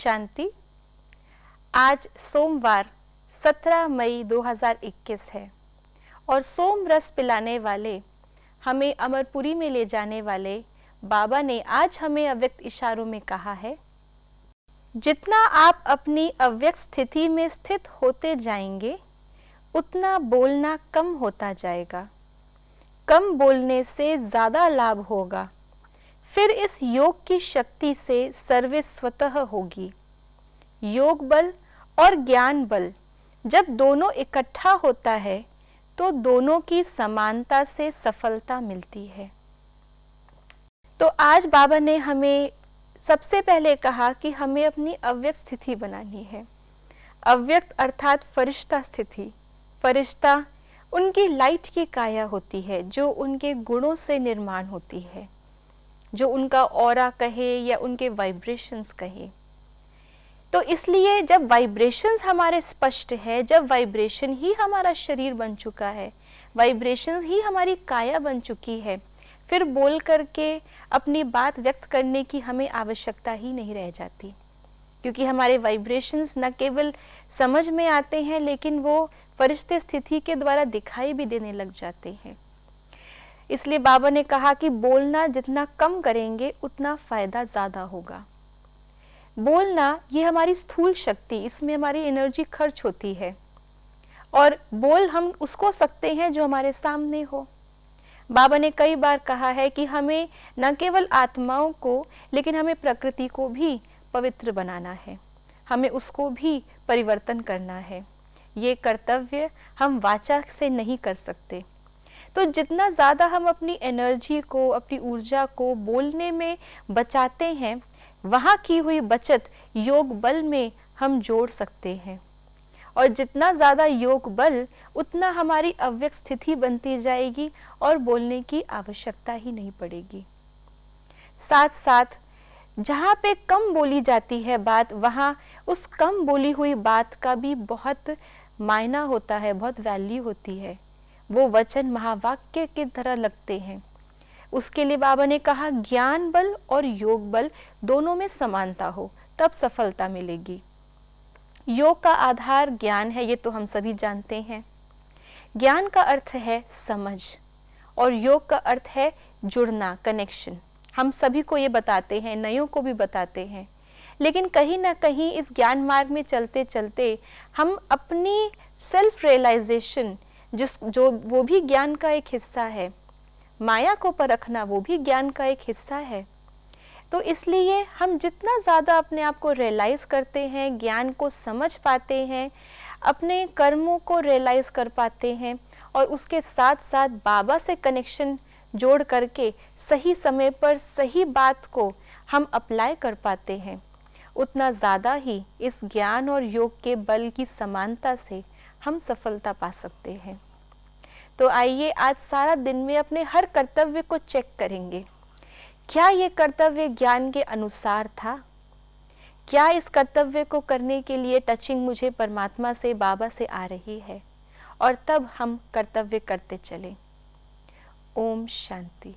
शांति। आज सोमवार 17 मई 2021 है और सोम रस पिलाने वाले, हमें अमरपुरी में ले जाने वाले बाबा ने आज हमें अव्यक्त इशारों में कहा है, जितना आप अपनी अव्यक्त स्थिति में स्थित होते जाएंगे उतना बोलना कम होता जाएगा। कम बोलने से ज़्यादा लाभ होगा। फिर इस योग की शक्ति से सर्विस स्वतः होगी। योग बल और ज्ञान बल जब दोनों इकट्ठा होता है तो दोनों की समानता से सफलता मिलती है। तो आज बाबा ने हमें सबसे पहले कहा कि हमें अपनी अव्यक्त स्थिति बनानी है। अव्यक्त अर्थात फरिश्ता स्थिति। फरिश्ता उनकी लाइट की काया होती है जो उनके गुणों से निर्माण होती है, जो उनका ऑरा कहे या उनके वाइब्रेशंस कहे। तो इसलिए जब वाइब्रेशंस हमारे स्पष्ट है, जब वाइब्रेशन ही हमारा शरीर बन चुका है, वाइब्रेशंस ही हमारी काया बन चुकी है, फिर बोल करके अपनी बात व्यक्त करने की हमें आवश्यकता ही नहीं रह जाती, क्योंकि हमारे वाइब्रेशंस न केवल समझ में आते हैं लेकिन वो फरिश्ते स्थिति के द्वारा दिखाई भी देने लग जाते हैं। इसलिए बाबा ने कहा कि बोलना जितना कम करेंगे उतना फायदा ज़्यादा होगा। बोलना ये हमारी स्थूल शक्ति, इसमें हमारी एनर्जी खर्च होती है और बोल हम उसको सकते हैं जो हमारे सामने हो। बाबा ने कई बार कहा है कि हमें न केवल आत्माओं को लेकिन हमें प्रकृति को भी पवित्र बनाना है, हमें उसको भी परिवर्तन करना है। ये कर्तव्य हम वाचा से नहीं कर सकते। तो जितना ज़्यादा हम अपनी एनर्जी को, अपनी ऊर्जा को बोलने में बचाते हैं, वहाँ की हुई बचत योग बल में हम जोड़ सकते हैं। और जितना ज़्यादा योग बल उतना हमारी अव्यक्त स्थिति बनती जाएगी और बोलने की आवश्यकता ही नहीं पड़ेगी। साथ साथ जहाँ पे कम बोली जाती है बात, वहाँ उस कम बोली हुई बात का भी बहुत मायना होता है, बहुत वैल्यू होती है। वो वचन महावाक्य की तरह लगते हैं। उसके लिए बाबा ने कहा ज्ञान बल और योग बल दोनों में समानता हो तब सफलता मिलेगी। योग का आधार ज्ञान है, ये तो हम सभी जानते हैं। ज्ञान का अर्थ है समझ और योग का अर्थ है जुड़ना, कनेक्शन। हम सभी को ये बताते हैं, नयों को भी बताते हैं, लेकिन कहीं ना कहीं इस ज्ञान मार्ग में चलते चलते हम अपनी सेल्फ रियलाइजेशन, जो वो भी ज्ञान का एक हिस्सा है, माया को परखना वो भी ज्ञान का एक हिस्सा है। तो इसलिए हम जितना ज़्यादा अपने आप को रियलाइज़ करते हैं, ज्ञान को समझ पाते हैं, अपने कर्मों को रियलाइज़ कर पाते हैं और उसके साथ साथ बाबा से कनेक्शन जोड़ करके सही समय पर सही बात को हम अप्लाई कर पाते हैं, उतना ज़्यादा ही इस ज्ञान और योग के बल की समानता से हम सफलता पा सकते हैं। तो आइए आज सारा दिन में अपने हर कर्तव्य को चेक करेंगे। क्या ये कर्तव्य ज्ञान के अनुसार था? क्या इस कर्तव्य को करने के लिए टचिंग मुझे परमात्मा से, बाबा से आ रही है? और तब हम कर्तव्य करते चलें। ओम शांति।